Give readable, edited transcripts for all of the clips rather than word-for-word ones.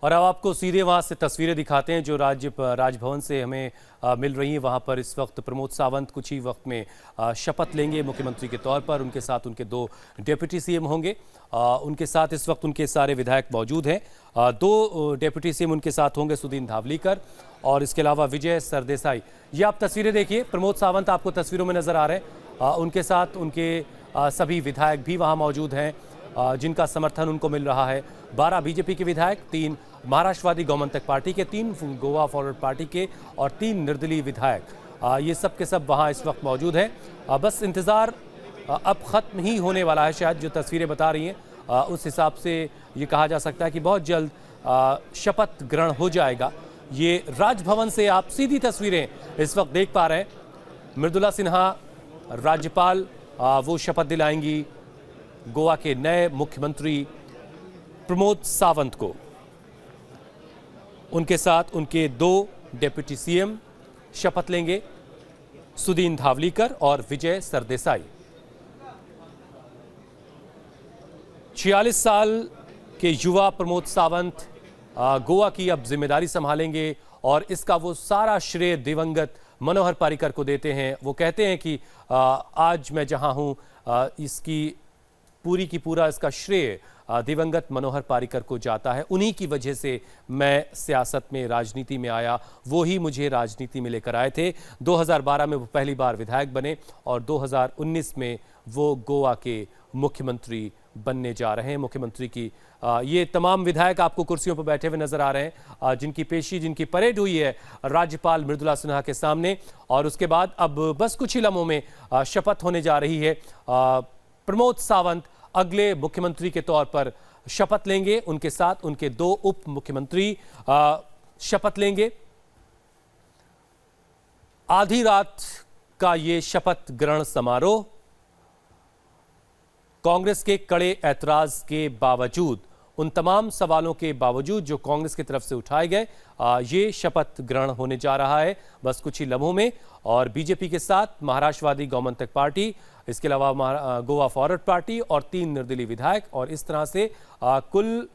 और अब आपको सीधे वहां से तस्वीरें दिखाते हैं जो राजभवन से हमें मिल रही हैं। वहां पर इस वक्त प्रमोद सावंत कुछ ही वक्त में शपथ लेंगे मुख्यमंत्री के तौर पर। उनके साथ उनके दो डिप्टी सीएम होंगे। उनके साथ इस वक्त उनके सारे विधायक मौजूद हैं। दो डिप्टी सीएम उनके साथ होंगे, सुदीन धावलीकर और इसके अलावा विजय सरदेसाई। ये आप तस्वीरें देखिए, प्रमोद सावंत आपको तस्वीरों में नजर आ रहे हैं। उनके साथ उनके सभी विधायक भी वहाँ मौजूद हैं जिनका समर्थन उनको मिल रहा है। 12 बीजेपी के विधायक, 3 महाराष्ट्रवादी गौमंतक पार्टी के, 3 गोवा फॉरवर्ड पार्टी के और 3 निर्दलीय विधायक, ये सब के सब वहाँ इस वक्त मौजूद हैं। बस इंतज़ार अब ख़त्म ही होने वाला है। शायद जो तस्वीरें बता रही हैं उस हिसाब से ये कहा जा सकता है कि बहुत जल्द शपथ ग्रहण हो जाएगा। ये राजभवन से आप सीधी तस्वीरें इस वक्त देख पा रहे हैं। मृदुला सिन्हा राज्यपाल वो शपथ दिलाएंगी गोवा के नए मुख्यमंत्री प्रमोद सावंत को। उनके साथ उनके 2 डिप्टी सीएम शपथ लेंगे, सुदीन धावलीकर और विजय सरदेसाई। 46 साल के युवा प्रमोद सावंत गोवा की अब जिम्मेदारी संभालेंगे और इसका वो सारा श्रेय दिवंगत मनोहर पर्रिकर को देते हैं। वो कहते हैं कि आज मैं जहां हूं इसकी पूरी की पूरा इसका श्रेय दिवंगत मनोहर पर्रिकर को जाता है। उन्हीं की वजह से मैं सियासत में, राजनीति में आया। वो ही मुझे राजनीति में लेकर आए थे। 2012 में वो पहली बार विधायक बने और 2019 में वो गोवा के मुख्यमंत्री बनने जा रहे हैं। मुख्यमंत्री की ये तमाम विधायक आपको कुर्सियों पर बैठे हुए नजर आ रहे हैं, जिनकी पेशी, जिनकी परेड हुई है राज्यपाल मृदुला सिन्हा के सामने। और उसके बाद अब बस कुछ ही लम्हों में शपथ होने जा रही है। प्रमोद सावंत अगले मुख्यमंत्री के तौर पर शपथ लेंगे। उनके साथ उनके 2 उप मुख्यमंत्री शपथ लेंगे। आधी रात का ये शपथ ग्रहण समारोह कांग्रेस के कड़े ऐतराज के बावजूद, उन तमाम सवालों के बावजूद जो कांग्रेस की तरफ से उठाए गए, ये शपथ ग्रहण होने जा रहा है बस कुछ ही लम्हों में। और बीजेपी के साथ महाराष्ट्रवादी गौमंतक पार्टी, इसके अलावा गोवा फॉरवर्ड पार्टी और 3 निर्दलीय विधायक, और इस तरह से कुल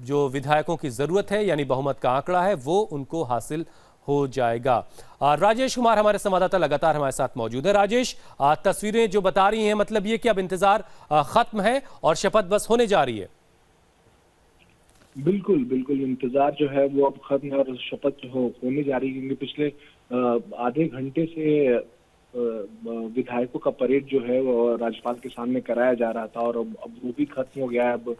जो विधायकों की जरूरत है यानी बहुमत का आंकड़ा है वो उनको हासिल हो जाएगा। राजेश कुमार हमारे संवाददाता लगातार हमारे साथ मौजूद है। राजेश, तस्वीरें जो बता रही हैं मतलब ये कि अब इंतजार खत्म है और शपथ बस होने जा रही है। बिल्कुल बिल्कुल, इंतजार जो है वो अब खत्म है और शपथ जो होने जा रही है, क्योंकि पिछले आधे घंटे से विधायकों का परेड जो है वो राज्यपाल के सामने कराया जा रहा था और अब वो भी खत्म हो गया है। अब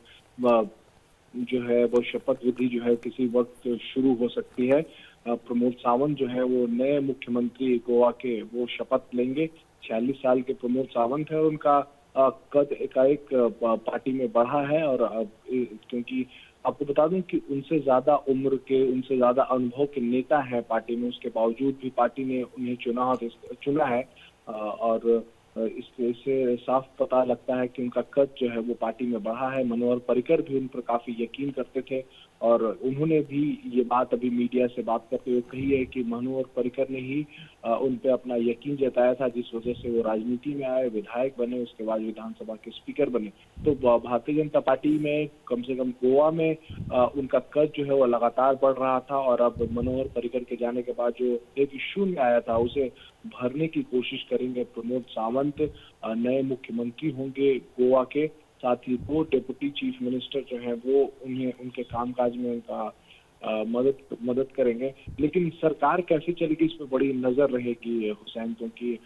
जो है वो शपथ विधि जो है किसी वक्त शुरू हो सकती है। प्रमोद सावंत जो है वो नए मुख्यमंत्री गोवा के वो शपथ लेंगे। 46 साल के प्रमोद सावंत है और उनका कद एकाएक पार्टी में बढ़ा है। और क्योंकि आपको बता दूं कि उनसे ज्यादा उम्र के, उनसे ज्यादा अनुभव के नेता है पार्टी में, उसके बावजूद भी पार्टी ने उन्हें चुना है। और इससे साफ पता लगता है कि उनका कद जो है वो पार्टी में बढ़ा है। मनोहर पर्रिकर भी उन पर काफी यकीन करते थे और उन्होंने भी ये बात अभी मीडिया से बात करते हुए कही है कि मनोहर पर्रिकर ने ही उन पे अपना यकीन जताया था, जिस वजह से वो राजनीति में आए, विधायक बने, उसके बाद विधानसभा के स्पीकर बने। तो भारतीय जनता पार्टी में कम से कम गोवा में उनका कद जो है वो लगातार बढ़ रहा था। और अब मनोहर पर्रिकर के जाने के बाद जो एक शून्य आया था उसे भरने की कोशिश करेंगे प्रमोद सावंत। नए मुख्यमंत्री होंगे गोवा के, साथ ही 2 डिप्टी चीफ मिनिस्टर जो हैं वो उन्हें उनके कामकाज में उनका मदद करेंगे। लेकिन सरकार कैसे चलेगी इस पर बड़ी नजर रहेगी हुसैन, क्योंकि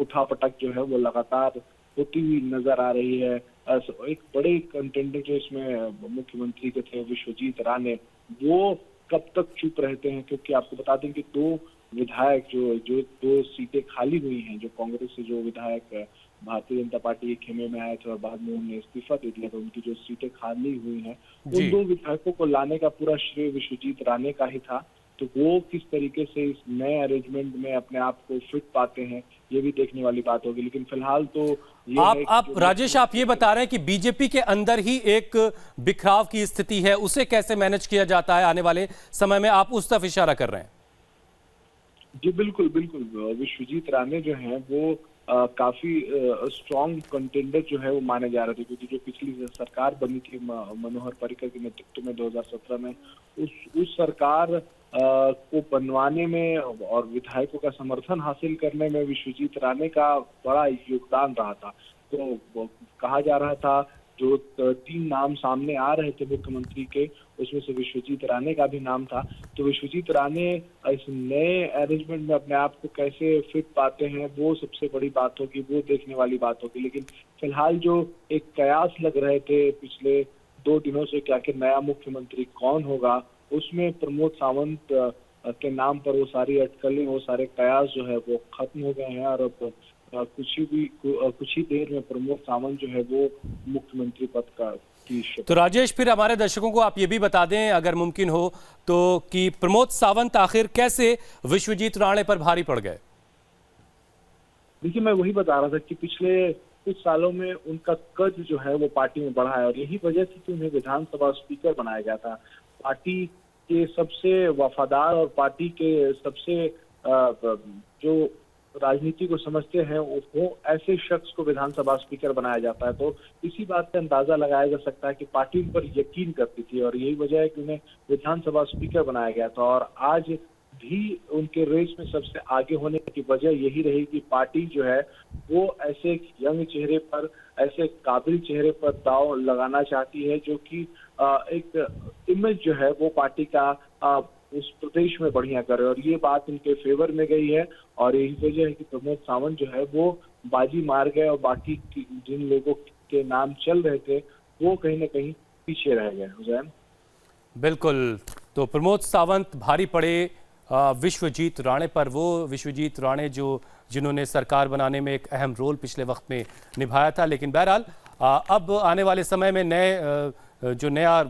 उठापटक जो है वो लगातार होती हुई नजर आ रही है। एक बड़े कंटेंडर जो इसमें मुख्यमंत्री के थे विश्वजीत राणे, वो कब तक चुप रहते हैं, क्योंकि आपको बता दें कि 2 विधायक जो 2 सीटें खाली हुई हैं, जो कांग्रेस से जो विधायक भारतीय जनता पार्टी के खेमे में आए थे और बाद में उन्होंने इस्तीफा दे दिया था, उनकी जो सीटें खाली हुई हैं, उन 2 विधायकों को लाने का पूरा श्रेय विश्वजीत राणे का ही था। तो वो किस तरीके से इस नए अरेंजमेंट में अपने आप को फिट पाते हैं ये भी देखने वाली बात होगी। लेकिन फिलहाल तो ये आप राजेश, आप ये बता रहे हैं कि बीजेपी के अंदर ही एक बिखराव की स्थिति है, उसे कैसे मैनेज किया जाता है आने वाले समय में, आप उस तरफ इशारा कर रहे हैं? जी बिल्कुल बिल्कुल, विश्वजीत राणे जो हैं वो काफी स्ट्रॉन्ग कंटेंडर जो है वो माने जा रहे थे, क्योंकि जो पिछली सरकार बनी थी मनोहर पर्रिकर के नेतृत्व में 2017 में, उस सरकार को बनवाने में और विधायकों का समर्थन हासिल करने में विश्वजीत राणे का बड़ा योगदान रहा था। तो कहा जा रहा था, जो 3 नाम सामने आ रहे थे मुख्यमंत्री के, उसमें से विश्वजीत राणे का भी नाम था। तो विश्वजीत राणे इस नए अरेंजमेंट में अपने आप को कैसे फिट पाते हैं, वो सबसे बड़ी बात होगी, वो देखने वाली बात होगी। लेकिन फिलहाल जो एक कयास लग रहे थे पिछले 2 दिनों से कि आखिर नया मुख्यमंत्री कौन होगा, उसमें प्रमोद सावंत के नाम पर वो सारी अटकलें, वो सारे कयास जो है वो खत्म हो गए हैं। और अब कुछ ही देर में प्रमोद सावंत जो है वो मुख्यमंत्री पद का की तो राजेश, फिर हमारे दर्शकों को आप ये भी बता दें अगर मुमकिन हो तो कि प्रमोद सावंत आखिर कैसे विश्वजीत राणे पर भारी पड़ गए। देखिए, मैं वही बता रहा था कि पिछले कुछ सालों में उनका कद जो है वो पार्टी में बढ़ा है, और यही वजह थी कि उन्हें विधानसभा स्पीकर बनाया गया था। पार्टी के सबसे वफादार और पार्टी के सबसे जो राजनीति को समझते हैं वो ऐसे शख्स को विधानसभा स्पीकर बनाया जाता है। तो इसी बात से अंदाजा लगाया जा सकता है कि पार्टी उन पर यकीन करती थी, और यही वजह है कि उन्हें विधानसभा स्पीकर बनाया गया था। और आज भी उनके रेस में सबसे आगे होने की वजह यही रही कि पार्टी जो है वो ऐसे एक यंग चेहरे पर, ऐसे काबिल चेहरे पर दांव लगाना चाहती है, जो कि एक इमेज जो है वो पार्टी का उस प्रदेश में बढ़िया करे, और ये बात उनके फेवर में गई है। और यही वजह है कि प्रमोद सावंत जो है वो बाजी मार गए, और बाकी जिन लोगों के नाम चल रहे थे वो कहीं ना कहीं पीछे रह गए। हुसैन, बिल्कुल, तो प्रमोद सावंत भारी पड़े विश्वजीत राणे पर, वो विश्वजीत राणे जिन्होंने सरकार बनाने में एक अहम रोल पिछले वक्त में निभाया था। लेकिन बहरहाल अब आने वाले समय में जो नया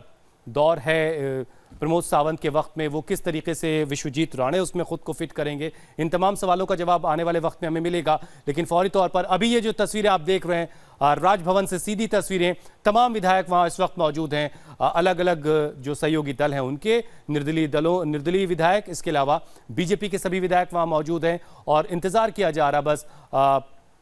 दौर है प्रमोद सावंत के वक्त में, वो किस तरीके से विश्वजीत राणे उसमें खुद को फिट करेंगे, इन तमाम सवालों का जवाब आने वाले वक्त में हमें मिलेगा। लेकिन फौरी तौर पर अभी ये जो तस्वीरें आप देख रहे हैं, राजभवन से सीधी तस्वीरें, तमाम विधायक वहां इस वक्त मौजूद हैं, अलग अलग जो सहयोगी दल हैं उनके, निर्दलीय विधायक, इसके अलावा बीजेपी के सभी विधायक वहां मौजूद हैं, और इंतजार किया जा रहा बस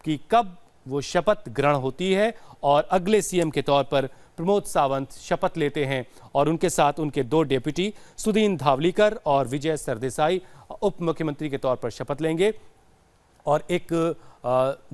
कि कब वो शपथ ग्रहण होती है और अगले सीएम के तौर पर प्रमोद सावंत शपथ लेते हैं, और उनके साथ उनके 2 डेप्यूटी सुदीन धावलीकर और विजय सरदेसाई उप मुख्यमंत्री के तौर पर शपथ लेंगे। और एक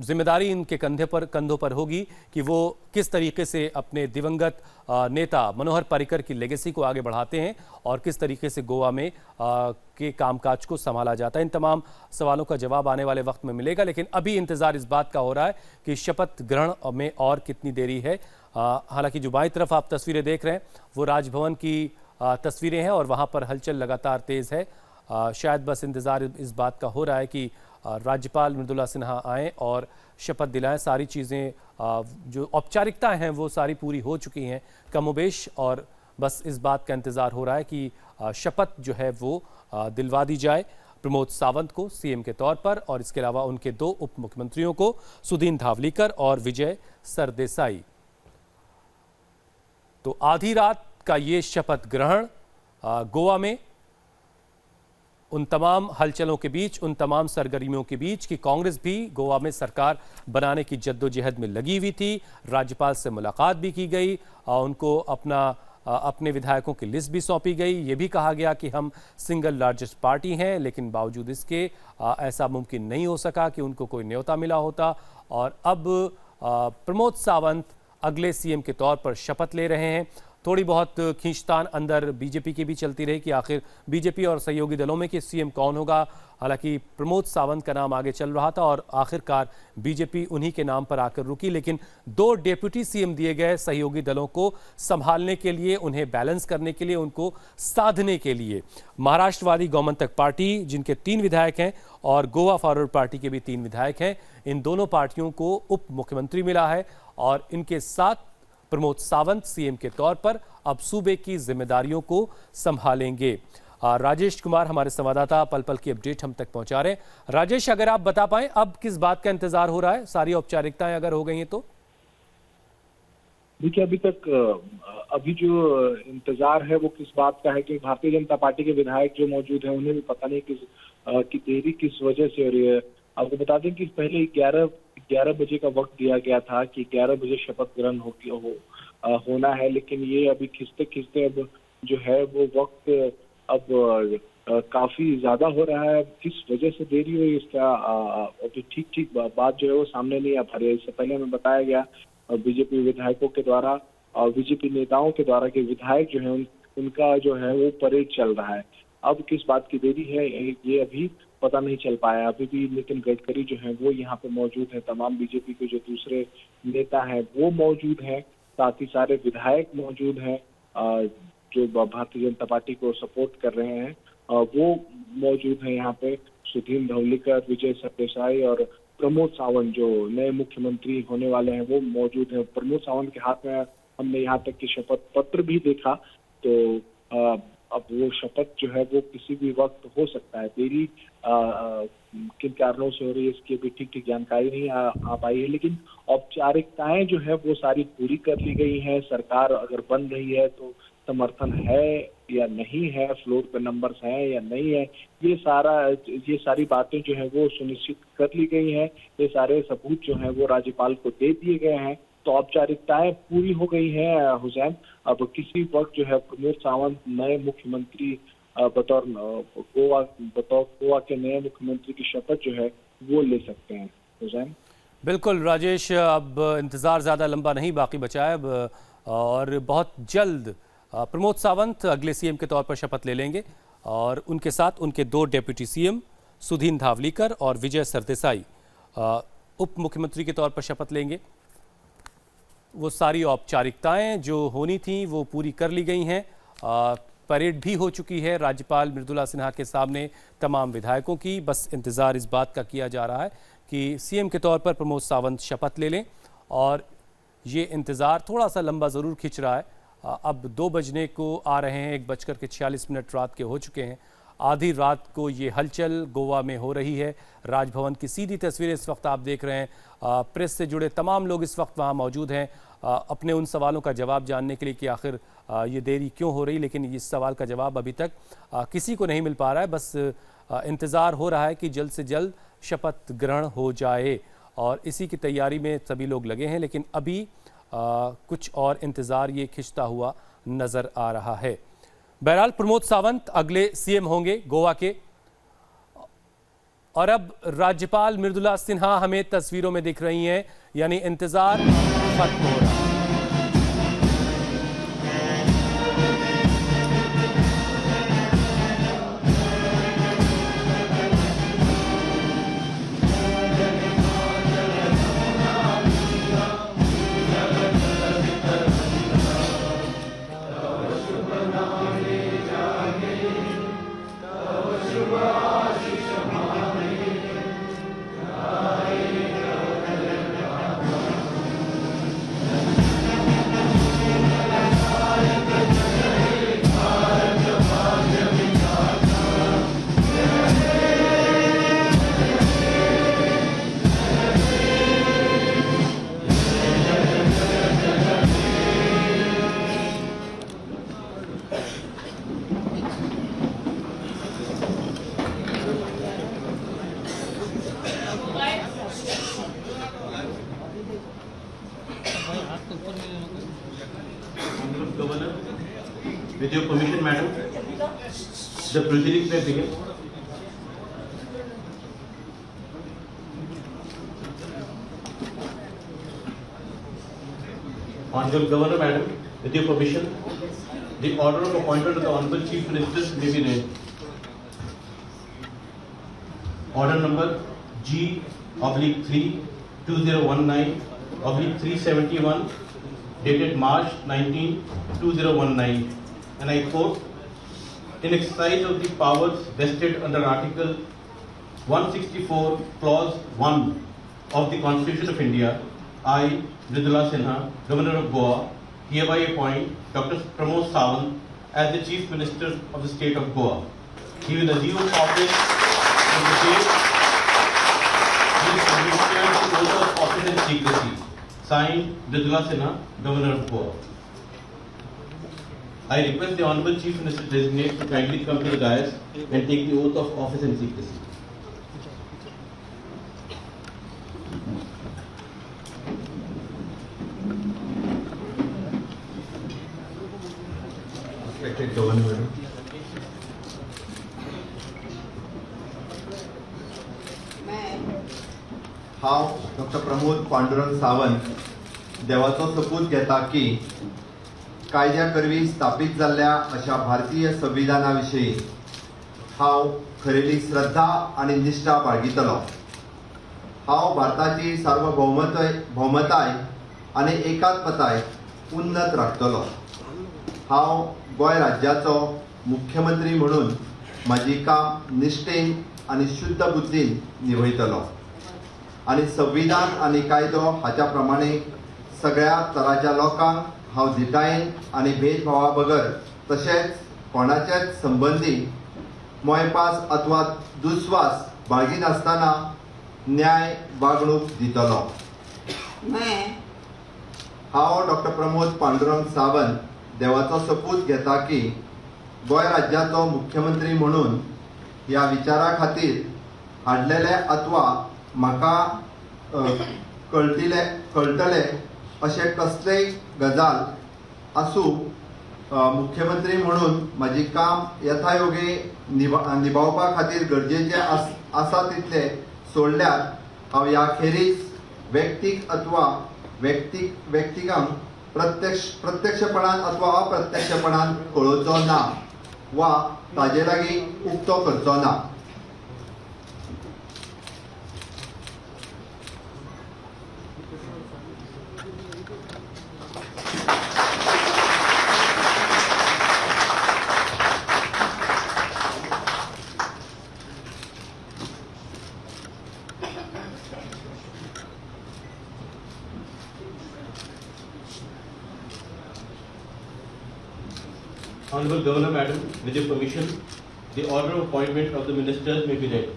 जिम्मेदारी इनके कंधों पर होगी कि वो किस तरीके से अपने दिवंगत नेता मनोहर पर्रिकर की लेगेसी को आगे बढ़ाते हैं, और किस तरीके से गोवा में के कामकाज को संभाला जाता है। इन तमाम सवालों का जवाब आने वाले वक्त में मिलेगा। लेकिन अभी इंतजार इस बात का हो रहा है कि शपथ ग्रहण में और कितनी देरी है। हालांकि जो बाईं तरफ आप तस्वीरें देख रहे हैं वो राजभवन की तस्वीरें हैं, और वहां पर हलचल लगातार तेज है। शायद बस इंतजार इस बात का हो रहा है कि राज्यपाल मृदुला सिन्हा आएँ और शपथ दिलाएं। सारी चीज़ें जो औपचारिकताएं हैं वो सारी पूरी हो चुकी हैं कमोबेश, और बस इस बात का इंतज़ार हो रहा है कि शपथ जो है वो दिलवा दी जाए प्रमोद सावंत को सीएम के तौर पर, और इसके अलावा उनके 2 उप मुख्यमंत्रियों को सुदीन धावलीकर और विजय सरदेसाई। तो आधी रात का ये शपथ ग्रहण गोवा में उन तमाम हलचलों के बीच, उन तमाम सरगर्मियों के बीच कि कांग्रेस भी गोवा में सरकार बनाने की जद्दोजहद में लगी हुई थी। राज्यपाल से मुलाकात भी की गई, उनको अपने विधायकों की लिस्ट भी सौंपी गई। ये भी कहा गया कि हम सिंगल लार्जेस्ट पार्टी हैं, लेकिन बावजूद इसके ऐसा मुमकिन नहीं हो सका कि उनको कोई न्योता मिला होता। और अब प्रमोद सावंत अगले सीएम के तौर पर शपथ ले रहे हैं। थोड़ी बहुत खींचतान अंदर बीजेपी की भी चलती रही कि आखिर बीजेपी और सहयोगी दलों में कि सीएम कौन होगा। हालांकि प्रमोद सावंत का नाम आगे चल रहा था और आखिरकार बीजेपी उन्हीं के नाम पर आकर रुकी। लेकिन 2 डेप्यूटी सीएम दिए गए सहयोगी दलों को संभालने के लिए, उन्हें बैलेंस करने के लिए, उनको साधने के लिए महाराष्ट्रवादी गौमंतक पार्टी, जिनके 3 विधायक हैं, और गोवा फॉरवर्ड पार्टी के भी 3 विधायक हैं, इन दोनों पार्टियों को उप मुख्यमंत्री मिला है। और इनके साथ प्रमोद सावंत सीएम के तौर पर अब सूबे की जिम्मेदारियों को संभालेंगे। राजेश कुमार हमारे संवाददाता पल पल की अपडेट हम तक पहुंचा रहे हैं। राजेश, अगर आप बता पाएं अब किस बात का इंतजार हो रहा है, सारी औपचारिकताएं अगर हो गई हैं तो? देखिए, अभी जो इंतजार है वो किस बात का है कि भारतीय जनता पार्टी के विधायक जो मौजूद हैं उन्हें भी पता नहीं कि देरी किस वजह से हो रही है। आपको बता दें कि पहले 11 बजे का वक्त दिया गया था कि 11 बजे शपथ ग्रहण होना है, लेकिन ये अभी खिंचते खिंचते अब जो है वो वक्त अब काफी ज्यादा हो रहा है। किस वजह से देरी हुई इसका अभी ठीक बात जो है वो सामने नहीं आ पा रही है। इससे पहले हमें बताया गया बीजेपी विधायकों के द्वारा और बीजेपी नेताओं के द्वारा कि विधायक जो है उनका जो है वो परेड चल रहा है। अब किस बात की देरी है ये अभी पता नहीं चल पाया। अभी भी नितिन गडकरी जो है वो यहाँ पे मौजूद है, तमाम बीजेपी के जो दूसरे नेता हैं वो मौजूद हैं, साथ ही सारे विधायक मौजूद हैं जो भारतीय जनता पार्टी को सपोर्ट कर रहे हैं वो मौजूद हैं यहाँ पे। सुधीन धवलीकर, विजय सरदेसाई और प्रमोद सावंत जो नए मुख्यमंत्री होने वाले हैं वो मौजूद हैं। प्रमोद सावंत के हाथ में हमने यहाँ तक कि शपथ पत्र भी देखा, तो अब वो शपथ जो है वो किसी भी वक्त हो सकता है। देरी किन कारणों से हो रही है इसकी अभी ठीक जानकारी नहीं आ पाई है, लेकिन औपचारिकताएं जो है वो सारी पूरी कर ली गई हैं। सरकार अगर बन रही है तो समर्थन है या नहीं है, फ्लोर पे नंबर्स हैं या नहीं है, ये सारी बातें जो है वो सुनिश्चित कर ली गई हैं। ये सारे सबूत जो है वो राज्यपाल को दे दिए गए हैं, तो औपचारिकताएं पूरी हो गई हैं हुसैन। अब किसी वक्त जो है प्रमोद सावंत नए मुख्यमंत्री बतौर गोवा के नए मुख्यमंत्री की शपथ जो है वो ले सकते हैं हुसैन। बिल्कुल राजेश, अब इंतज़ार ज़्यादा लंबा नहीं बाकी बचा है अब, और बहुत जल्द प्रमोद सावंत अगले सीएम के तौर पर शपथ ले लेंगे और उनके साथ उनके 2 डेप्यूटी सीएम सुधीन धावलीकर और विजय सरदेसाई उप मुख्यमंत्री के तौर पर शपथ लेंगे। वो सारी औपचारिकताएं जो होनी थी वो पूरी कर ली गई हैं। परेड भी हो चुकी है राज्यपाल मृदुला सिन्हा के सामने तमाम विधायकों की। बस इंतज़ार इस बात का किया जा रहा है कि सीएम के तौर पर प्रमोद सावंत शपथ ले लें, और ये इंतज़ार थोड़ा सा लंबा ज़रूर खिंच रहा है। अब 2 बजने को आ रहे हैं, 1:46 रात के हो चुके हैं। आधी रात को ये हलचल गोवा में हो रही है। राजभवन की सीधी तस्वीरें इस वक्त आप देख रहे हैं। प्रेस से जुड़े तमाम लोग इस वक्त वहाँ मौजूद हैं अपने उन सवालों का जवाब जानने के लिए कि आखिर ये देरी क्यों हो रही, लेकिन इस सवाल का जवाब अभी तक किसी को नहीं मिल पा रहा है। बस इंतज़ार हो रहा है कि जल्द से जल्द शपथ ग्रहण हो जाए, और इसी की तैयारी में सभी लोग लगे हैं। लेकिन अभी कुछ और इंतज़ार ये खिंचता हुआ नज़र आ रहा है। बहरहाल प्रमोद सावंत अगले सीएम होंगे गोवा के, और अब राज्यपाल मृदुला सिन्हा हमें तस्वीरों में दिख रही हैं, यानी इंतज़ार खत्म हो रहा है। Governor, with your permission, madam, the proceedings may begin. Honorable Governor, madam, with your permission, the order of appointment of the Honorable Chief Minister may be read. Order number G/3/2019/371, dated March 19, 2019, and I quote, in exercise of the powers vested under Article 164, Clause 1 of the Constitution of India, I, Mridula Sinha, Governor of Goa, hereby appoint Dr. Pramod Sawant as the Chief Minister of the State of Goa. He will assume office on the date he is administered the oath of office and secrecy. Signed, Mridula Sinha, Governor of Goa. I request the Honorable Chief Minister Designate to kindly come to the dais and take the oath of office and secrecy. Respected Governor, हांव doctor Pramod Pandurang Sawant देवाचो सपूत घेता की कायद्या करवी स्थापीत जाल्ल्या अशा भारतीय संविधाना विशीं हांव खरेली श्रद्धा आनी निश्ठा बाळगितलो। हांव भारताची सार्वभौमताय आनी एकात्मताय उन्नत राखतलो। हांव गोंय राज्याचो मुख्यमंत्री म्हणून म्हाजी काम निश्ठेन आनी शुद्ध बुद्दीन निभयतलो आनी संविधान आनी कायदो हाच्या प्रमाणे सगळ्या तराच्या लोकांक हांव दिकायेन आनी भेदभावा बगर तशेंच कोणाचेच संबंदी मोयपास अथवा दुस्वास बाळगिनासतना न्याय वागणूक दितलो। हांव डॉक्टर प्रमोद पांडुरंग सावंत देवाचो सपूत घेता की गोंय राज्याचो मुख्यमंत्री म्हणून ह्या विचारा खातीर हाडलेले अथवा म्हाका कळटले अशें कसलेय गजाल आसूं मुख्यमंत्री म्हणून म्हाजी काम यथायोगे निभावपा खातीर गरजेचे आसा तितले सोडल्यार हांव ह्या खेरीज व्यक्तीक अथवा व्यक्तिकांक प्रत्यक्षपणान अथवा अप्रत्यक्षपणान कळोवचो ना वा ताजे लागीं उक्तो करचो ना। Honorable Governor Madam, with your permission, the order of appointment of the ministers may be read.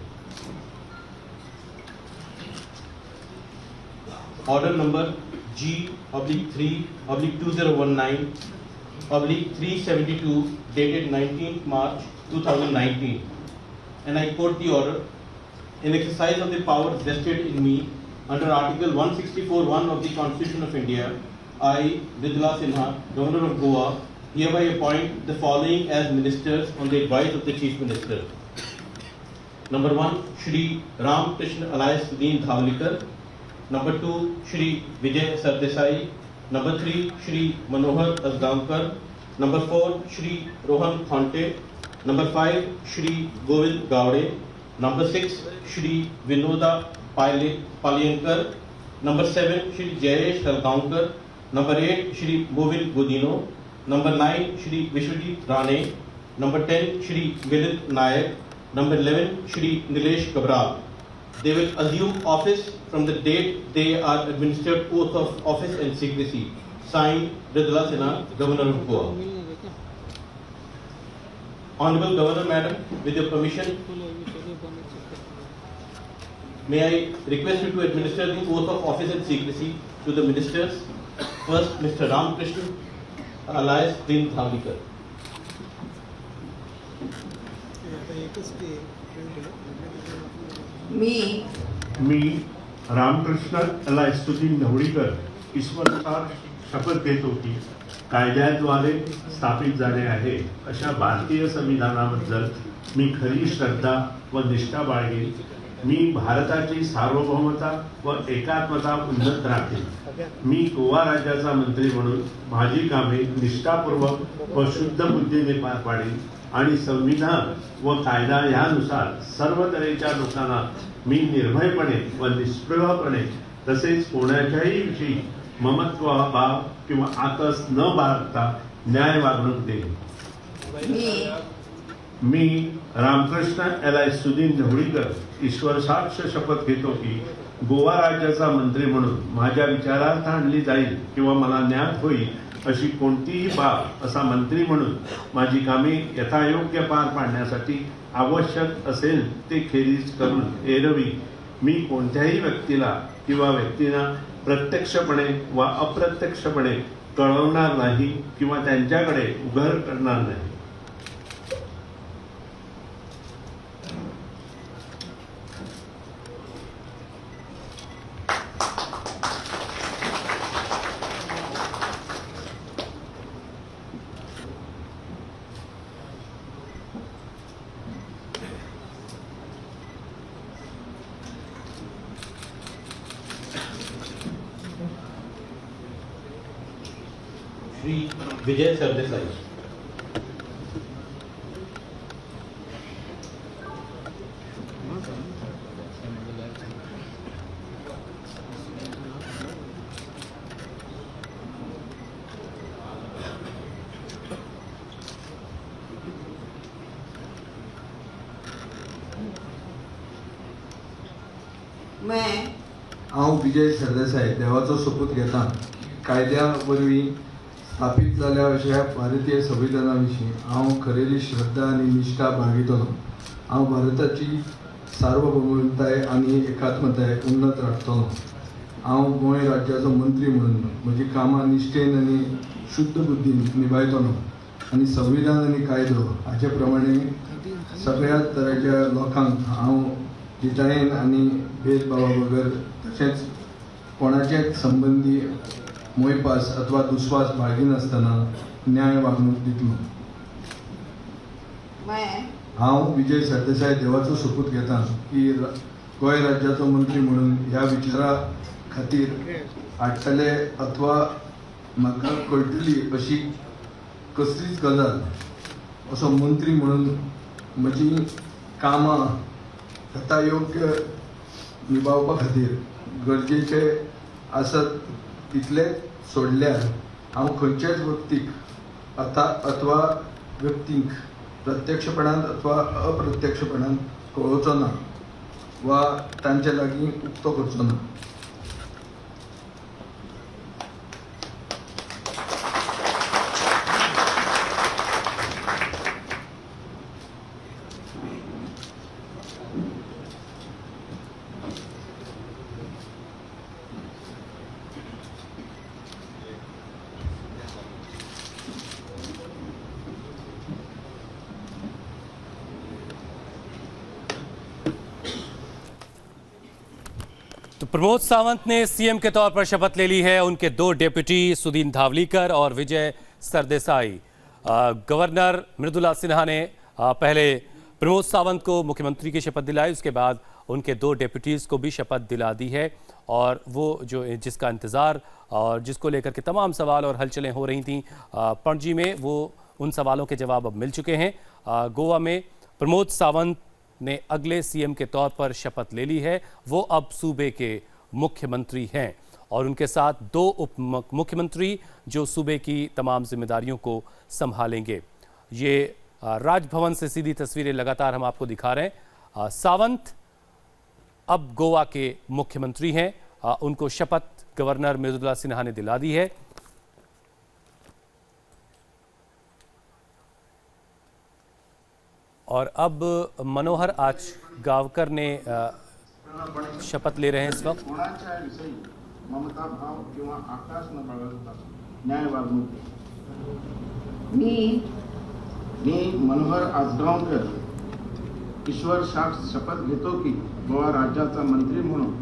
Order number G/3/2019/372 dated 19th March 2019. And I quote the order: in exercise of the powers vested in me under Article 164(1) of the Constitution of India, I, Vidula Sinha, Governor of Goa, hereby appoint the following as ministers on the advice of the Chief Minister. Number 1, Shri Ram Krishna alias Sudin Dhawlikar. Number 2, Shri Vijay Sardesai. Number 3, Shri Manohar Asgaonkar. Number 4, Shri Rohan Khonte. Number 5, Shri Govind Gowde. Number 6, Shri Vinoda Palyankar. Number 7, Shri Jayesh Salgaonkar. Number 8, Shri Govind Godino. Number 9, Shri Vishwajit Rane. Number 10, Shri Milind Nayak. Number 11, Shri Nilesh Kabral. They will assume office from the date they are administered oath of office and secrecy. Signed, Vidula Sinha, Governor of Goa. Honorable Governor Madam, with your permission, may I request you to administer the oath of office and secrecy to the ministers. First, Mr. Ram Krishna alias Sudin Dhawlikar. मी रामकृष्ण अलायस सुधीर ढवळीकर ईश्वरसार शपथ घेतो की कायद्याद्वारे स्थापित झाले आहे अशा भारतीय संविधानाबद्दल मी खरी श्रद्धा व निष्ठा बाळगेन। मी भारताची सार्वभौमता व एकात्मता उन्नत राखेन। मी गोवा राज्याचा मंत्री म्हणून माझी कामे निष्ठापूर्वक व शुद्ध बुद्धीने पार पाडेन आणि संविधान व कायदा यानुसार सर्व तऱ्हेच्या लोकांना मी निर्भयपणे व निष्प्रभपणे तसेच कोणाच्याही विषयी ममत्व भाव किंवा आकस न बाळगता न्याय वागणूक देईन। मी रामकृष्ण अलायस सुधीर ढवळीकर ईश्वर साक्ष शपथ घेतो की गोवा राज्याचा मंत्री म्हणून माझ्या विचारार्थ आणली जाईल किंवा मला ज्ञात होईल अशी कोणतीही बाब असा मंत्री म्हणून माझी कामे यथायोग्य पार पाडण्यासाठी आवश्यक असेल ते खेरीज करून एरवी मी कोणत्याही व्यक्तीला किंवा व्यक्तींना प्रत्यक्षपणे वा अप्रत्यक्षपणे कळवणार नाही किंवा त्यांच्याकडे उघड करणार नाही। Shri Vijay Sardesai. हांव विजय सरदेसाय देवाचो सोपूत घेता कायद्या वरवीं स्थापीत जाल्ल्या अशा भारतीय संविधाना विशीं हांव खरेली श्रद्धा आनी निश्ठा बाळगितलो. हांव भारताची सार्वभौमताय आनी एकात्मताय उन्नत राखतलो. हांव गोंय राज्याचो मंत्री म्हणून म्हजी कामां निश्ठेन आनी शुद्ध बुद्धीन निभायतलो आनी संविधान आनी कायदो हाचे प्रमाणे सगळ्या तरेच्या लोकांक हांव दितायेन आनी भेदभावा बगर तशेंच कोणाचेच संबंदी मोयपास अथवा दुस्वास बाळगिनासतना न्याय वागणूक दितलो. हांव विजय सरदेसाय देवाचो सोपूत घेता की गोंय राज्याचो मंत्री म्हणून ह्या विचारा खातीर हाडटले अथवा म्हाका कळटली अशी कसलीच गजाल असो मंत्री म्हणून म्हजी कामां ताका योग्य निभावपा खातीर गरजेचे आसत तितलेच सोडल्यार हांव खंयच्याच व्यक्तीक अथवा व्यक्तींक प्रत्यक्षपणान अथवा अप्रत्यक्षपणान कळोवचो ना वा तांचे लागीं उक्तो करचो ना. तो प्रमोद सावंत ने सीएम के तौर पर शपथ ले ली है. उनके दो डेप्यूटी सुदीन धावलीकर और विजय सरदेसाई. गवर्नर मृदुला सिन्हा ने पहले प्रमोद सावंत को मुख्यमंत्री की शपथ दिलाई, उसके बाद उनके दो डेप्यूटीज को भी शपथ दिला दी है. और वो जो जिसका इंतज़ार और जिसको लेकर के तमाम सवाल और हलचलें हो रही थीं पणजी में, वो उन सवालों के जवाब अब मिल चुके हैं. गोवा में प्रमोद सावंत ने अगले सीएम के तौर पर शपथ ले ली है. वो अब सूबे के मुख्यमंत्री हैं और उनके साथ दो उप मुख्यमंत्री जो सूबे की तमाम जिम्मेदारियों को संभालेंगे. ये राजभवन से सीधी तस्वीरें लगातार हम आपको दिखा रहे हैं. सावंत अब गोवा के मुख्यमंत्री हैं. उनको शपथ गवर्नर मृदुला सिन्हा ने दिला दी है. और अब मनोहर आचगावकर ने शपथ ले रहे हैं इस वक्त. कोणाच्या विषयी ममता भाव किंवा आकाश न बाळगता न्याय वागणूक. मी मनोहर आजगावकर ईश्वर साक्ष शपथ घेतो की गोवा राज्याचा मंत्री म्हणून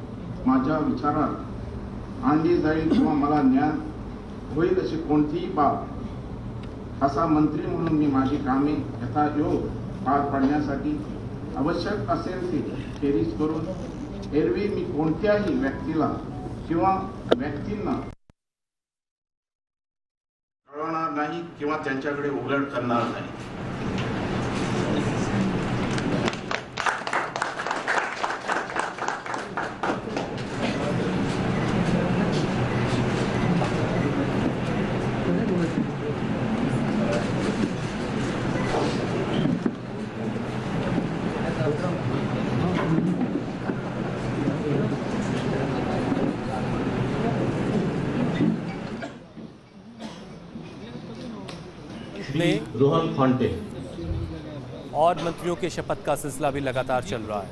माझ्या विचारात आणली जाईल किंवा मला ज्ञान होईल अशी कोणतीही बाब असा मंत्री म्हणून मी माझी कामे यथायोग्य पार पाडण्यासाठी आवश्यक असेल ती खेरीज करून एरवी मी कोणत्याही व्यक्तीला किंवा व्यक्तींना कळवणार नाही किंवा त्यांच्याकडे उघड करणार नाही. रोहन खॉन्टे. और मंत्रियों के शपथ का सिलसिला भी लगातार चल रहा है.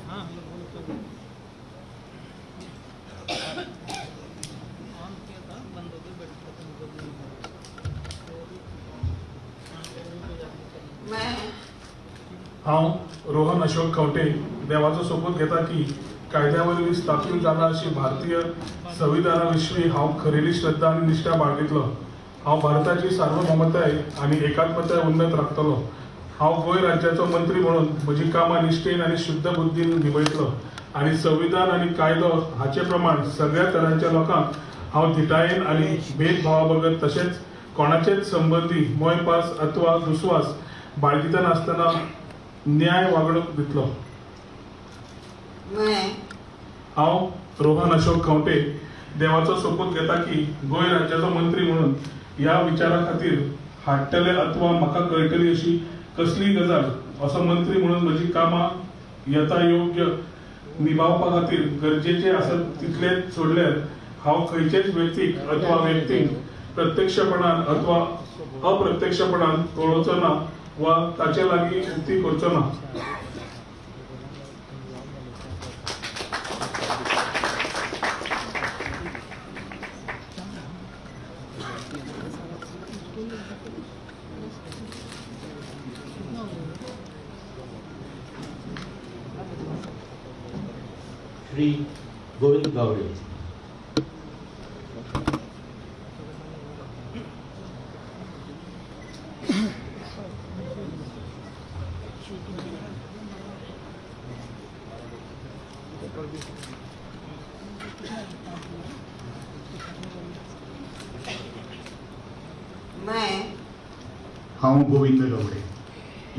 हांव रोहन अशोक खंवटे देवाचो सोपूत घेता की कायद्यावरवीं स्थापीत जाला अशी भारतीय संविधाना विशीं हांव खरेली श्रद्धा आनी निश्ठा बाळगितलो. हांव भारताची सार्वभौमताय आनी एकात्मताय उन्नत राखतलो. हांव गोंय राज्याचो मंत्री म्हणून म्हजी कामां निश्ठेन आनी शुद्ध बुद्धीन निभयतलो आनी संविधान आनी कायदो हाचे प्रमाण सगळ्या तरांच्या लोकांक हांव धिटायेन आनी भेदभावा बगर तशेंच कोणाचेच संबंधी मोयपास अथवा दुस्वास बाळगिता नासतना न्याय वागणूक दितलो। हांव रोहन अशोक खंवटे देवाचो सोपूत घेता की गोंय राज्याचो मंत्री म्हणून ह्या विचारा खातीर हाडटले अथवा म्हाका कळटली अशी कसलीय गजाल असो मंत्री म्हणून म्हजी कामां यथायोग्य निभावपा खातीर गरजेचे आसत तितले सोडल्यार हांव खंयचेच व्यक्तीक अथवा व्यक्तींक प्रत्यक्षपणान अथवा अप्रत्यक्षपणान कळोवचो ना वा ताचे लागीं उक्ती करचो ना। श्री गोविंद गावड़े। हांव गोविंद गावडे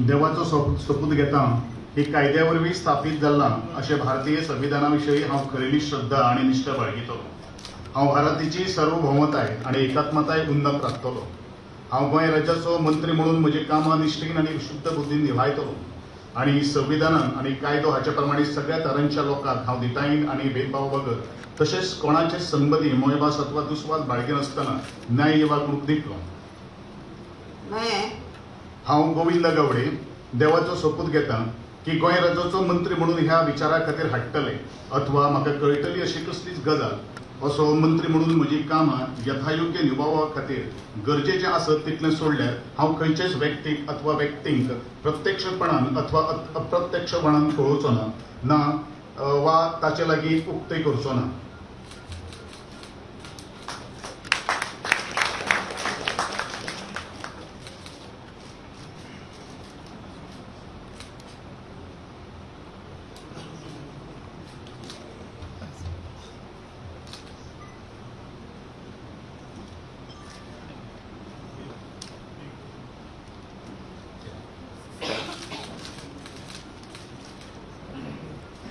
देवाचो सोपूत घेता की कायद्या वरवीं स्थापीत जाल्ला अशें भारतीय संविधाना विशीं हांव खरेली श्रद्धा आनी निश्ठा बाळगितलो। हांव भारताची सार्वभौमताय आनी एकात्मताय उन्नत राखतलो। हांव गोंय राज्याचो मंत्री म्हणून म्हजी कामां निश्ठेन आनी शुद्ध बुद्दीन निभायतलो आनी संविधानान आनी कायदो हाचे प्रमाणे सगळ्या तरांच्या लोकांक हांव दितायेन आनी भेदभाव बगर तशेंच कोणाचे संबंदी मोयभास अथवा दुस्वास बाळगिनासतना न्याय वागणूक दितलो। हांव गोविंद गावडे देवाचो सोपूत घेता की गोंय राज्याचो मंत्री म्हणून ह्या विचारा खातीर हाडटले अथवा म्हाका कळटली अशी कसलीच गजाल असो मंत्री म्हणून म्हजी कामां यथायोग्य निभावपा खातीर गरजेचें आसत तितलें सोडल्यार हांव खंयचेच व्यक्तीक अथवा व्यक्तींक प्रत्यक्षपणान अथवा अप्रत्यक्षपणान कळोवचो ना वा ताचे लागीं उक्ती करचो ना।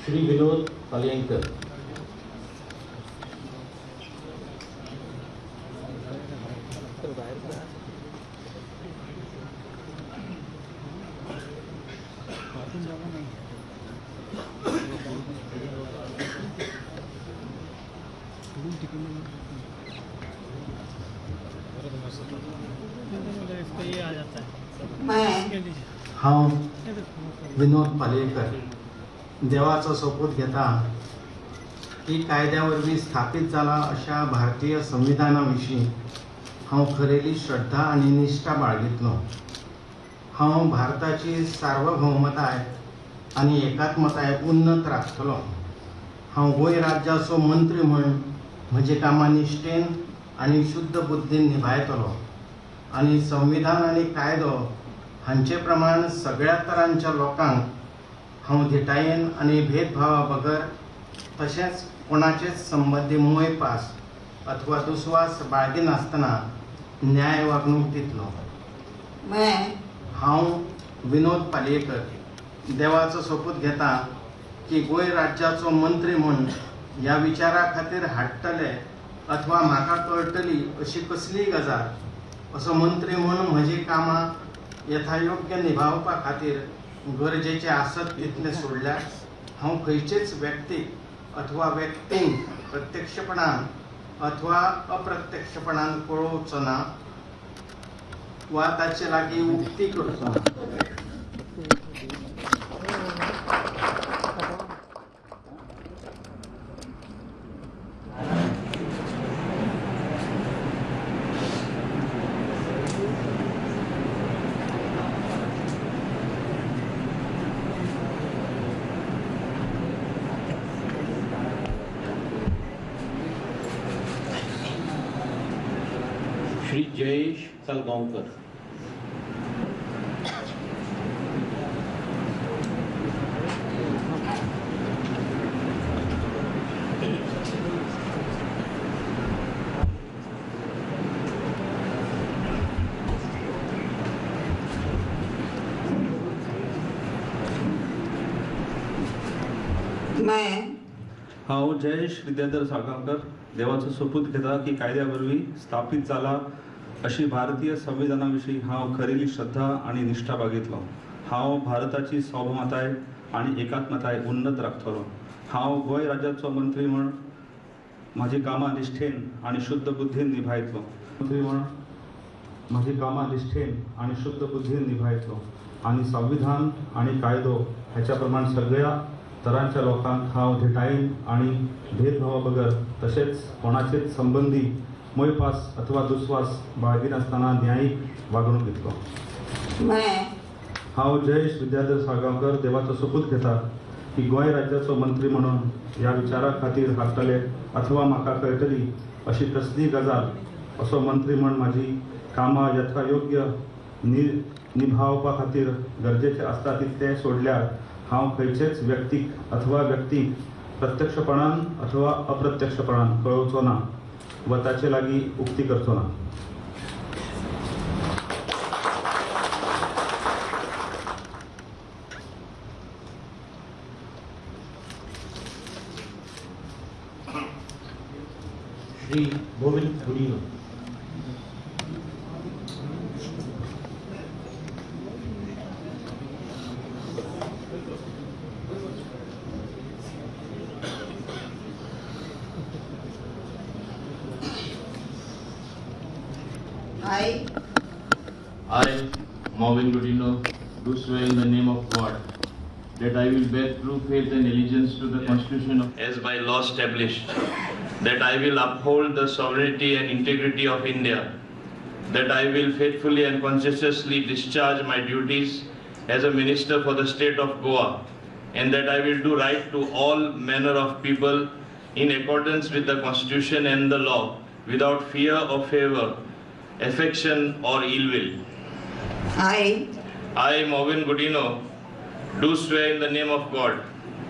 श्री विनोद पालयेकर। हांव विनोद पालयेकर देवाचो सोपूत घेता की कायद्या वरवीं स्थापीत जाला अशा भारतीय संविधाना विशीं हांव खरेली श्रद्धा आनी निश्ठा बाळगितलो। हांव भारताची सार्वभौमताय आनी एकात्मताय उन्नत राखतलो। हांव गोंय राज्याचो मंत्री म्हूण म्हजी कामां निश्ठेन आनी शुद्ध बुद्दीन निभायतलो आनी संविधान आनी कायदो हांचे प्रमाण सगळ्या तरांच्या लोकांक हांव धिटायेन आनी भेदभावा बगर तशेंच कोणाचेच संबंदी मोयपास अथवा दुस्वास बाळगिनासतना न्याय वागणूक दितलो। हांव विनोद पालयेकर देवाचो सोपूत घेता की गोंय राज्याचो मंत्री म्हूण ह्या विचारा खातीर हाडटले अथवा म्हाका कळटली अशी कसलीय गजाल असो मंत्री म्हणून म्हजी कामां यथायोग्य निभावपा खातीर गरजेचे आसत तितले सोडल्यार हांव खंयचेच व्यक्तीक अथवा व्यक्तींक प्रत्यक्षपणान अथवा अप्रत्यक्षपणान कळोवचो ना वा ताचे लागीं उक्ती करचो ना। श्री जयेश सालगांवकर। हांव जयेश विद्याधर साळगांवकर देवाचो सोपूत घेता की कायद्या वरवीं स्थापीत जाला अशी भारतीय संविधाना विशीं हांव खरेली श्रद्धा आनी निश्ठा बाळगितलो. हांव भारताची सार्वभौमताय आनी एकात्मताय उन्नत राखतलो. हांव गोंय राज्याचो मंत्री म्हूण म्हाजी कामां निश्ठेन आनी शुद्ध बुद्धीन निभायतलो. मंत्री म्हूण म्हाजी कामां निश्ठेन आनी शुद्ध बुद्धीन निभायतलो आनी संविधान आनी कायदो हाच्या प्रमाण सगळ्या तरांच्या लोकांक हांव धेटायेन आनी भेदभावा बगर तशेंच कोणाचेच संबंदी मोयपास अथवा दुस्वास बाळगिनासतना न्यायीक वागणूक दितलो. हांव जयेश विद्याधर साळगांवकर देवाचो सोपूत घेता की गोंय राज्याचो मंत्री म्हणून ह्या विचारा खातीर हाडटले अथवा म्हाका कळटली अशी कसली गजाल असो मंत्री म्हूण म्हाजी कामां यथायोग्य निभावपा खातीर गरजेचें आसता तितलें सोडल्यार हांव खंयचेच व्यक्तीक अथवा व्यक्तीक प्रत्यक्षपणान अथवा अप्रत्यक्षपणान कळोवचो ना व ताचे लागीं उक्ती करचो ना. Shri Govind गुडिनो. I, Marvin Godino, do swear in the name of God that I will bear true faith and allegiance to the Constitution as by law established, that I will uphold the sovereignty and integrity of India, that I will faithfully and conscientiously discharge my duties as a minister for the state of Goa, and that I will do right to all manner of people in accordance with the Constitution and the law, without fear or favor, affection or ill will. I, Marvin Godino, do swear in the name of God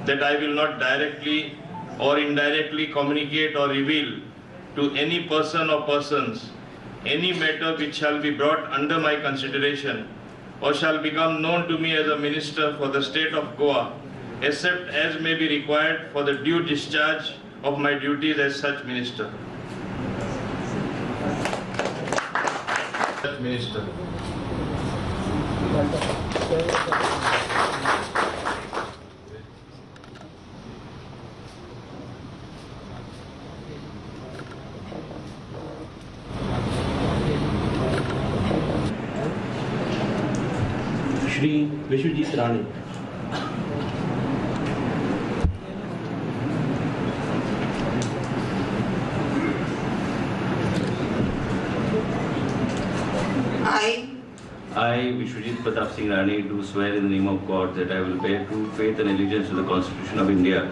that I will not directly or indirectly communicate or reveal to any person or persons any matter which shall be brought under my consideration or shall become known to me as a minister for the state of Goa, except as may be required for the due discharge of my duties as such minister. Minister. Shri Vishwajeet Rane. I, Vishwajit Pratap Singh Rani, do swear in the name of God that I will bear true faith and allegiance to the Constitution of India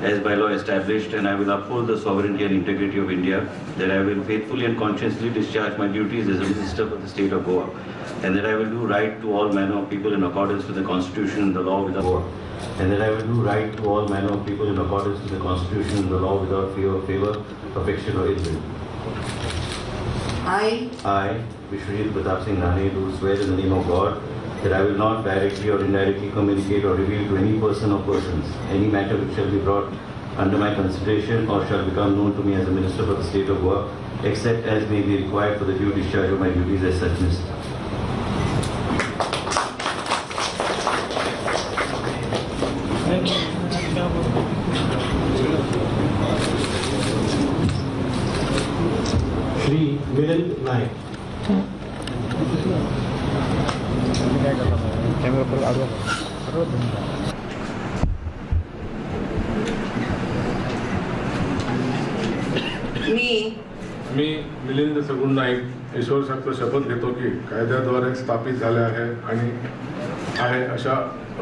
as by law established, and I will uphold the sovereignty and integrity of India, that I will faithfully and conscientiously discharge my duties as a minister for the state of Goa, and that I will do right to all manner of people in accordance with the Constitution and the law without Goa, and that I will do right to all manner of people in accordance with the Constitution and the law without fear or favor, affection or ill will. I, Vishwajit Pratap Singh Rani, do swear in the name of God that I will not directly or indirectly communicate or reveal to any person or persons any matter which shall be brought under my consideration or shall become known to me as a minister for the state of Goa, except as may be required for the due discharge of my duties as such minister. Shri Milind नायक. मी मिलिंद सगुण नाईक ईश्वर शास्त्र शपथ घेतो की कायद्याद्वारे स्थापित झाले आहे अशा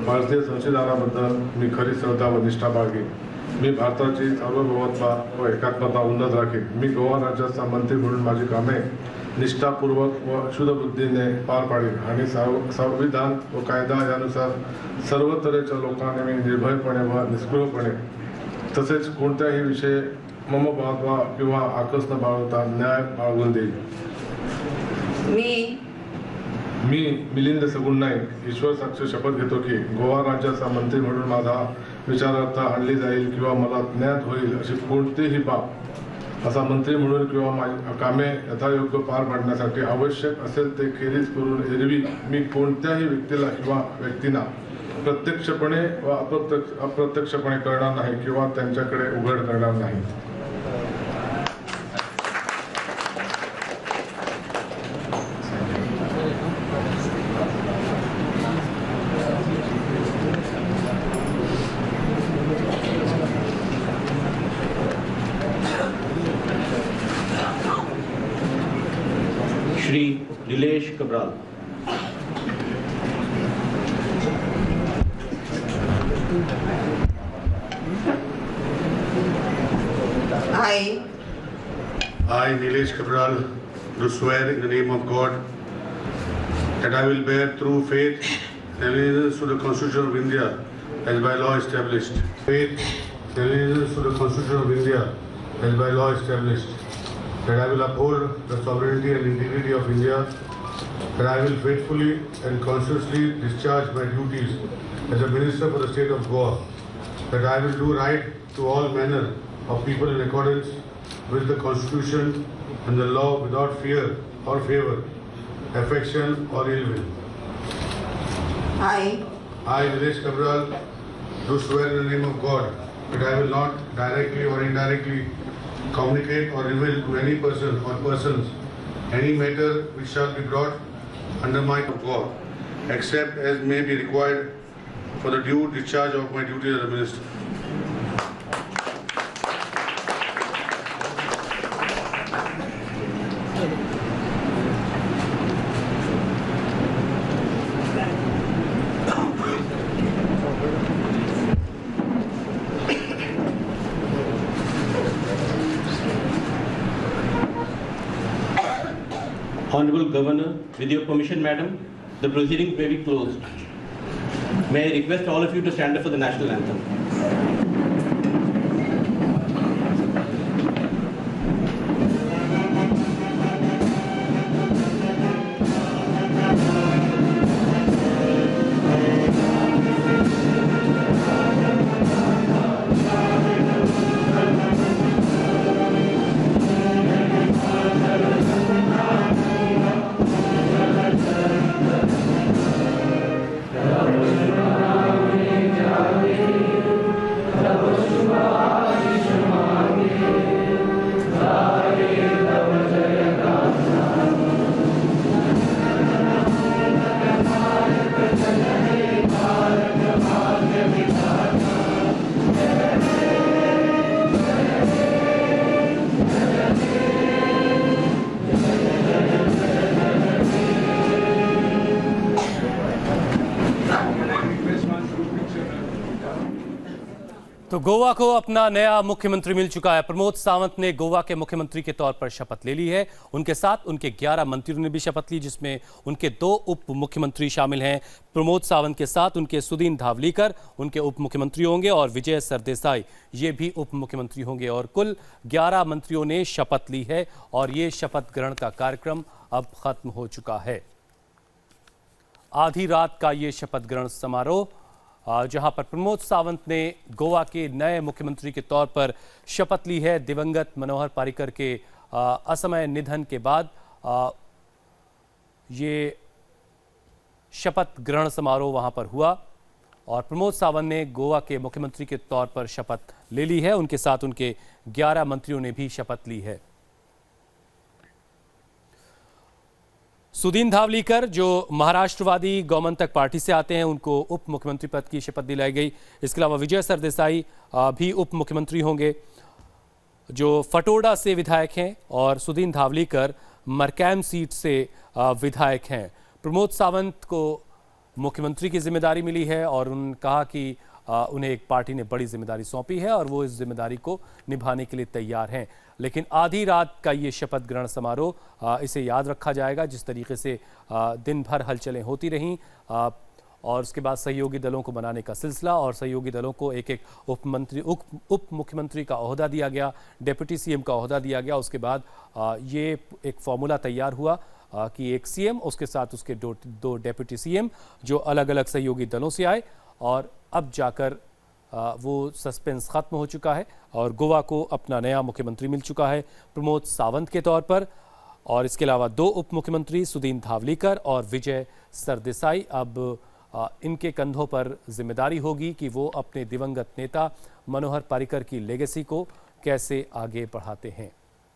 भारतीय संविधानाबद्दल मी खरी श्रद्धा व निष्ठा बाळगेन. मी भारताची सार्वभौमत्व व एकात्मता उन्नत राखीन. मी गोवा राज्याचा मंत्री म्हणून माझी कामे निष्ठापूर्वक व शुद्ध बुद्धीने पार पाडीन आणि संविधान व कायदा यानुसार सर्व तऱ्हेच्या लोकांनी मी निर्भयपणे व निष्क्रियपणे तसेच कोणत्याही विषयी ममभाव किंवा आकस न बाळगता न्याय बाळगून देईल. मी मिलिंद सगुण नाईक ईश्वर साक्ष शपथ घेतो की गोवा राज्याचा मंत्री म्हणून माझा विचारार्थ आणली जाईल किंवा मला ज्ञात होईल अशी कोणतीही बाब असा मंत्री म्हणून किंवा कामे यथायोग्य पार पाडण्यासाठी आवश्यक असेल ते खेरीज करून एरवी मी कोणत्याही व्यक्तीला किंवा व्यक्तींना प्रत्यक्षपणे व अप्रत्यक्षपणे करणार नाही किंवा त्यांच्याकडे उघड करणार नाही. Shri Nilesh कबराल. I, Nilesh Cabral, do swear in the name of God that I will bear true faith and allegiance to the Constitution of India as by law established. Faith and allegiance to the Constitution of India as by law established. That I will uphold the sovereignty and integrity of India. That I will faithfully and consciously discharge my duties as a Minister for the State of Goa. That I will do right to all manner of people in accordance with the Constitution and the law without fear or favor, affection or ill will. I, Nilesh Cabral, do swear in the name of God that I will not directly or indirectly communicate or reveal to any person or persons any matter which shall be brought under my God, except as may be required for the due discharge of my duties as a minister. Honorable Governor, with your permission, Madam, the proceedings may be closed. May I request all of you to stand up for the national anthem. तो गोवा को अपना नया मुख्यमंत्री मिल चुका है। प्रमोद सावंत ने गोवा के मुख्यमंत्री के तौर पर शपथ ले ली है। उनके साथ उनके 11 मंत्रियों ने भी शपथ ली, जिसमें उनके 2 उप मुख्यमंत्री शामिल हैं। प्रमोद सावंत के साथ उनके सुदीन धावलीकर उनके उप मुख्यमंत्री होंगे और विजय सरदेसाई ये भी उप मुख्यमंत्री होंगे। और कुल 11 मंत्रियों ने शपथ ली है और ये शपथ ग्रहण का कार्यक्रम अब खत्म हो चुका है। आधी रात का ये शपथ ग्रहण समारोह, जहां पर प्रमोद सावंत ने गोवा के नए मुख्यमंत्री के तौर पर शपथ ली है। दिवंगत मनोहर पारिकर के असमय निधन के बाद ये शपथ ग्रहण समारोह वहां पर हुआ और प्रमोद सावंत ने गोवा के मुख्यमंत्री के तौर पर शपथ ले ली है। उनके साथ उनके 11 मंत्रियों ने भी शपथ ली है। सुदीन धावलीकर जो महाराष्ट्रवादी गौमंतक पार्टी से आते हैं, उनको उप मुख्यमंत्री पद की शपथ दिलाई गई। इसके अलावा विजय सरदेसाई भी उप मुख्यमंत्री होंगे जो फटोड़ा से विधायक हैं और सुदीन धावलीकर मरकैम सीट से विधायक हैं। प्रमोद सावंत को मुख्यमंत्री की जिम्मेदारी मिली है और उन्होंने कहा कि उन्हें एक पार्टी ने बड़ी जिम्मेदारी सौंपी है और वो इस जिम्मेदारी को निभाने के लिए तैयार हैं। लेकिन आधी रात का ये शपथ ग्रहण समारोह इसे याद रखा जाएगा। जिस तरीके से दिन भर हलचलें होती रहीं और उसके बाद सहयोगी दलों को बनाने का सिलसिला और सहयोगी दलों को एक एक उप मुख्यमंत्री का ओहदा दिया गया, डिप्टी सीएम का ओहदा दिया गया। उसके बाद ये एक फॉर्मूला तैयार हुआ कि एक सीएम, उसके साथ उसके दो डेप्यूटी सीएम जो अलग अलग सहयोगी दलों से आए, और अब जाकर वो सस्पेंस खत्म हो चुका है और गोवा को अपना नया मुख्यमंत्री मिल चुका है प्रमोद सावंत के तौर पर। और इसके अलावा 2 उप मुख्यमंत्री सुदीन धावलीकर और विजय सरदेसाई, अब इनके कंधों पर जिम्मेदारी होगी कि वो अपने दिवंगत नेता मनोहर पर्रिकर की लेगेसी को कैसे आगे बढ़ाते हैं।